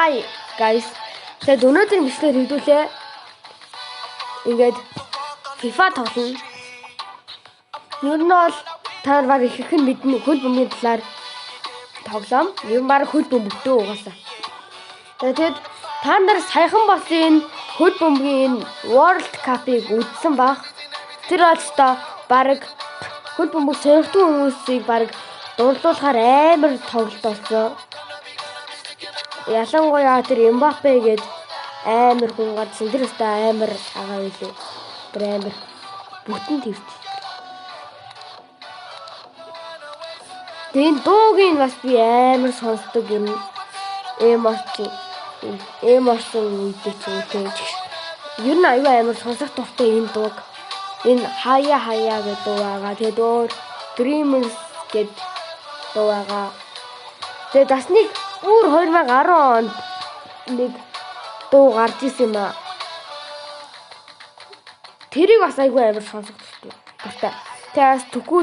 Hi guys. Тэгээд өнөөдөр бичлэгээр хэвдүүлээ. Ингээд FIFA тоглоно. Ер нь бол та нар баг их хэн мэднэ хөл бөмбөгийн талаар тоглоом. Ер нь баг хөл бөмбөгтөө угаасаа. Тэгээд та нар саяхан болсон хөл бөмбөгийн World Cup-ыг үзсэн баг. Тэр бол та баг хөл бөмбөг сонирхдаг хүмүүсийг баг дурлуулахаар амар тоглолт болсон. Ялангуяа тэр Mbappe гээд амар хүн гарсан. Тэр өстой амар агаа байлээ. Тэр амар бүтэн твт. Тэгээд дуугийн бас би амар сонсдог юм. Эморсон үедээ ч үгүй. Ер нь аюу амар сонсох дуртай энэ дууг. Энэ хаяа гэдэг дуу байгаа. Тэгээд өөр Dreamers гэдэг дуу байгаа. Тэгээд бас нэг өөр 2010 онд нэг дуу гарч ирсэн юм аа. Тэрийг бас аюу амар сонсох дуртай. Тэгээс түкүү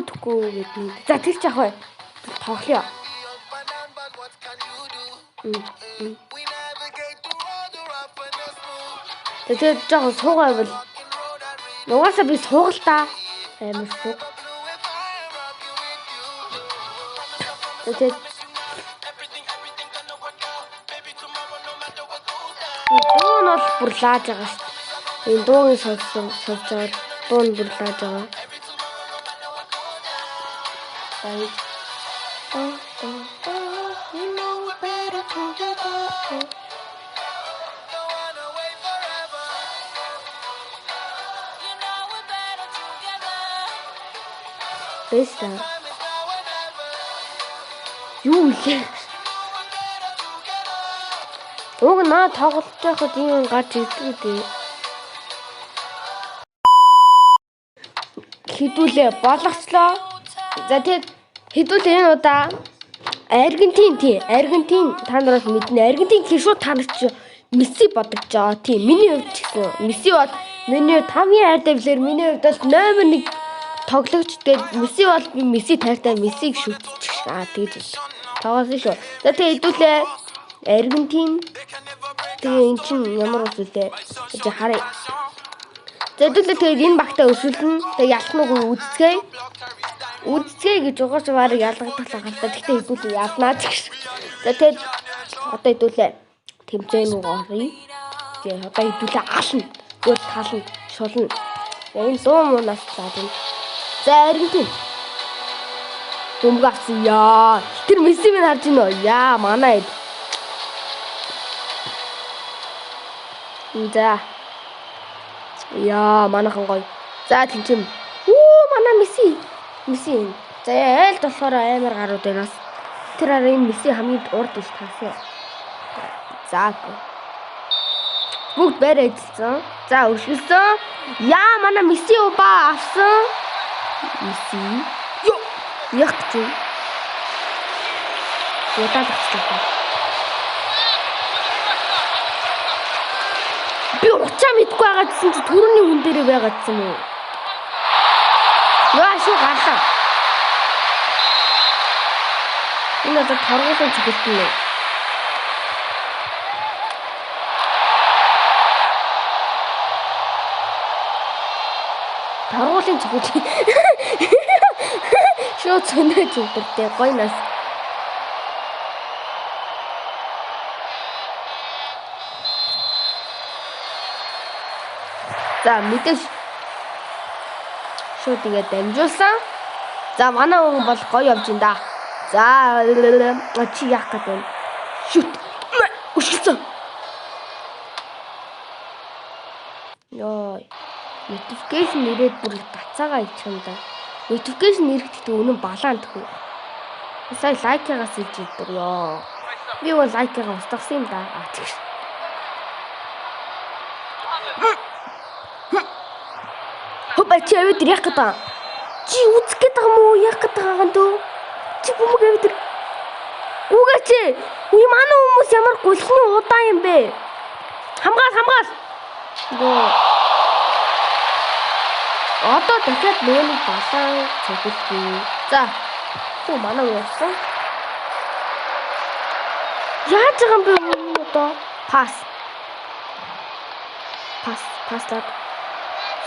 гэдэг. За тэр ч яах вэ? Тоглоё. Тэгээд жоохон суугаа бол угаасаа би суугал та амар сууг. Тэгээд дуу нь бол бүр лааж байгаа шүү дээ. Энэ дуугийн сонсож байгаа дуу нь бүр лааж байгаа. Бэста. Юу вэ? Уг наа тоглож байхад юм гарч ирдэг дээ. Хідүүлээ болгоцлоо. За тэгээд хідүүлээ энэ удаа Аргентин та нар бол мэднэ. Аргентин гэх шууд та нар чи Месси бодож байгаа. Тийм миний хувьд ч гэсэн Месси бод миний 5-ын хайр давлаар миний хувьд бол номер 1 тоглогч. Тэгээд Месси бол би Месси тайртай Мессиг шүтчих. Тэгж тоглосон шүү. За тэгээд хідүүлээ Аргентин. Тэгээ эн чинь ямар ус үлээ. Чи харъя. Зэдүүлээ тэгээд энэ багтаа өсвөлнө. Тэгээ ялхныг үдцгээ гэж угаас барыг ялгагдах хаалтаа. Тэгтээ хідүүлээ ялнаа гэж. За тэгээд одоо хідүүлээ тэмцээн рүү оръё. Тэгээ одоо хідүүлээ ална. Гол тална, шулна. Энэ дуу муунаас цаадна. За Аргентин. Бөмбөг авсан яа. Тэр Месси минь харж байна уу? Яа манай. За. Яа, манайхан гоё. За тэнцэн. Манай Месси. За айлд болохоор амар гарууд байнаас. Тэр хараа энэ Месси хамгийн урд иш таасан. За. Бүгд байраа эзэлсэн. За өршөлсөн. Яа, манай Месси ба авсан. Месси. Ёо. Яг чи. Удаа тагцлаа. Би уцаа мэдгүй байгаа гэсэн чи төрөний хүн дээрээ байгаа гэсэн юм уу? Яа шүү гарлаа. Энэ одоо торгуулын чиглэлт нь. Торгуулын чиглэлт. Шууд сонирч өгдөртэй гоё нас. За мэдээж шууд ингэ дамжуулсан. За манай хүн бол гоё явж байна да. За чи яах гэдэг вэ? Шүт. Өшгөлсөн. Йой. Notification ирээд бүр бацаагаа ичих юм да. Notification ирэхдээ өнөө балаан төхөө. Сая лайкгаас иж иддэг ёо. Би бол лайкгаа устгасан юм да. Тэгш. Чи авид яах гэдэг. Чи үзэх гэдэг юм уу? Яах гэдэг байгаа дөө? Чи бөмбөг авид. Үгүй чи. Үе манай хүмүүс ямар гулхны удаа юм бэ? Хамгаал. Гоо. Одоо дахиад нэг балаан цогцолгүй. За. Хөө манай явсан. Яаж байгаа юм бэ одоо? Пас. Паслаад.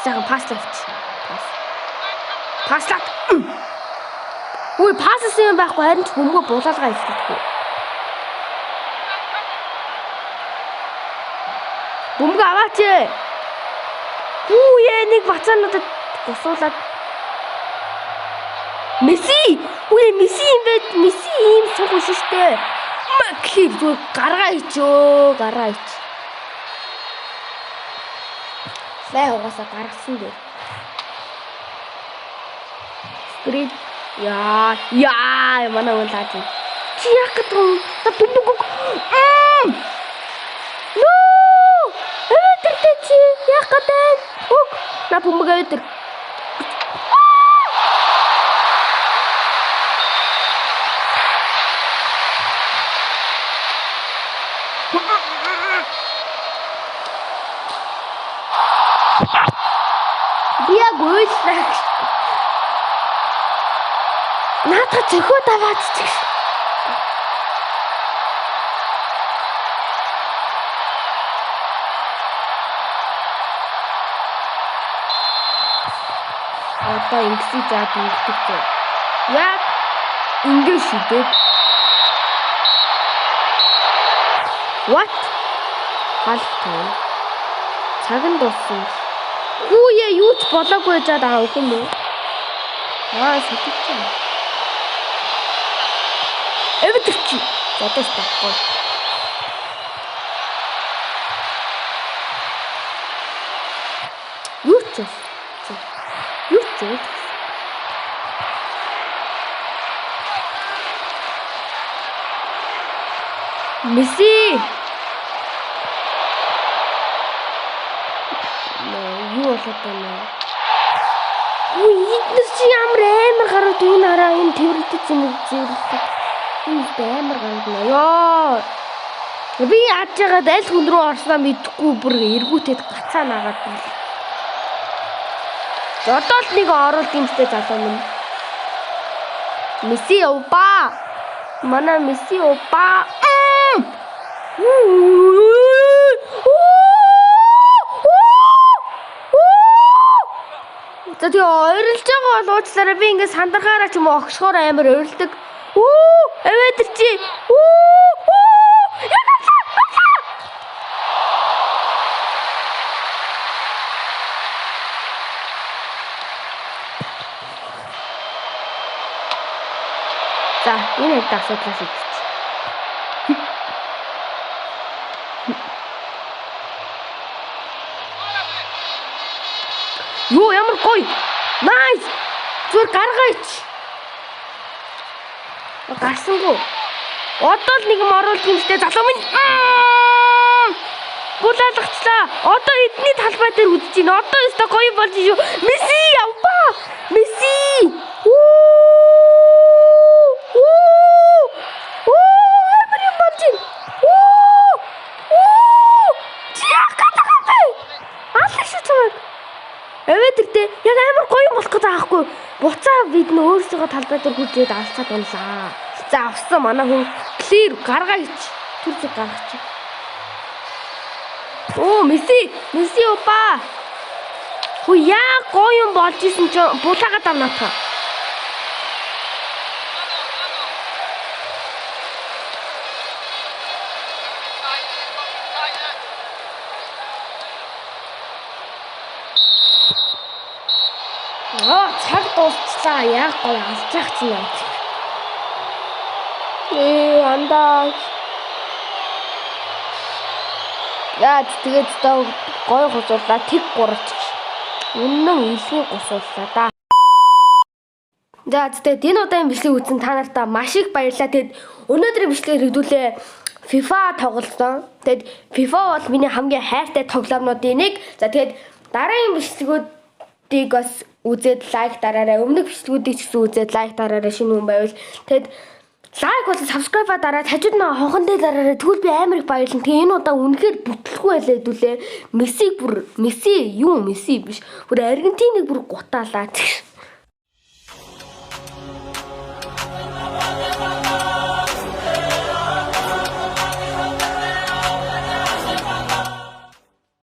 Сайхан паслаад. Паслаад. Үй пасс юм байхгүй харин ч бөмбөг булаалгаа хийхгүй. Бөмбөг аваач. Нэг бацаануудад босуулаад Месси! Месси юм бэ? Месси ийм суух шүү дээ. Макхи зүг гаргаа ичөө, гаргаа ич. Лай угаасаа гаргасан дээ. Скрин яа манай уу лаад. Чи яах гэдэг юм? Та бөмбөг. Чи яах гэдэг? На бөмбөг өдөр. Бия гүйслэх. Наадах зөхөө даваад чиг. Одоо ингэсэн заад ингэдэг. Яг ингэ шидэв. What? Халтай. Цаг нь дууссан. Юу ч болоогүй жаад байгаа юм уу? Сэтгэж. Эвдэрч. Зодос тахгүй. Юу ч. Месси. Юу болоод байна? Эднэр чи амар гараад энэ хараа энэ тэрэгдэж юм зэрэг. Энэ амар гараад наа. Ёо. Би яаж яагаад аль хүн рүү орсноо мэдэхгүй бүр эргүүтэд гацаа наагаад байна. Одоо л нэг оруулт юмстэй залуу минь. Месси опа. Манай Месси опа. За тэгээ ойрлж байгаа бол уучлаарай би ингээд сандаргаараа ч юм уу огшхоор амар ойролдог. Аваад чи. За энэ их асуудлаас идэж. Юу ямар гоё. Nice. Зүгээр гаргаач. Гарсангүй. Одоо л нэг юм оруулах юмштэй залуу минь. Булаалгачлаа. Одоо эдний талбай дээр үдэж байна. Одоо өстө гоё болж шүү. Месси явба. Месси. Яг амар гоё болох гэж байгаа хгүй. Буцаа бид нь өөрсдөө талбай дээр хүлээд алцаад унлаа. За авсан манай хүн clear гаргаач. Тэр зүг гаргач. Месси опа. Хөө яа гоё юм болж исэн ч булаагаад авнаатаа. Цаг дуусчлаа. Яг гоё алжаах чинь юм. Андаа. Яа тэгээд гоё гусуулаа тэг гурч. Үнэн илгийн гусууллаа да. За тэгээд энэ удаагийн бичлэг үзсэн та нартаа маш их баярлалаа. Тэгээд өнөөдрийн бичлэгээр хэдүүлээ FIFA тоглосон. Тэгээд FIFA бол миний хамгийн хайртай тоглоомнуудын нэг. За тэгээд дараагийн бичлэгүүдийг бас үзээд лайк дараарай. Өмнөх бичлэгүүдийг ч гэсэн үзээд лайк дараарай. Шинэ хүн байвал тэгээд лайк болон subscribe дараад хажууд нь хонхон дээр дараарай. Тэгвэл би амар их баярлна. Тэгээ энэ удаа үнэхээр бүтлэхгүй байлаа хэдүүлээ. Месси биш. Бүр Аргентиныг бүр гутаалаа.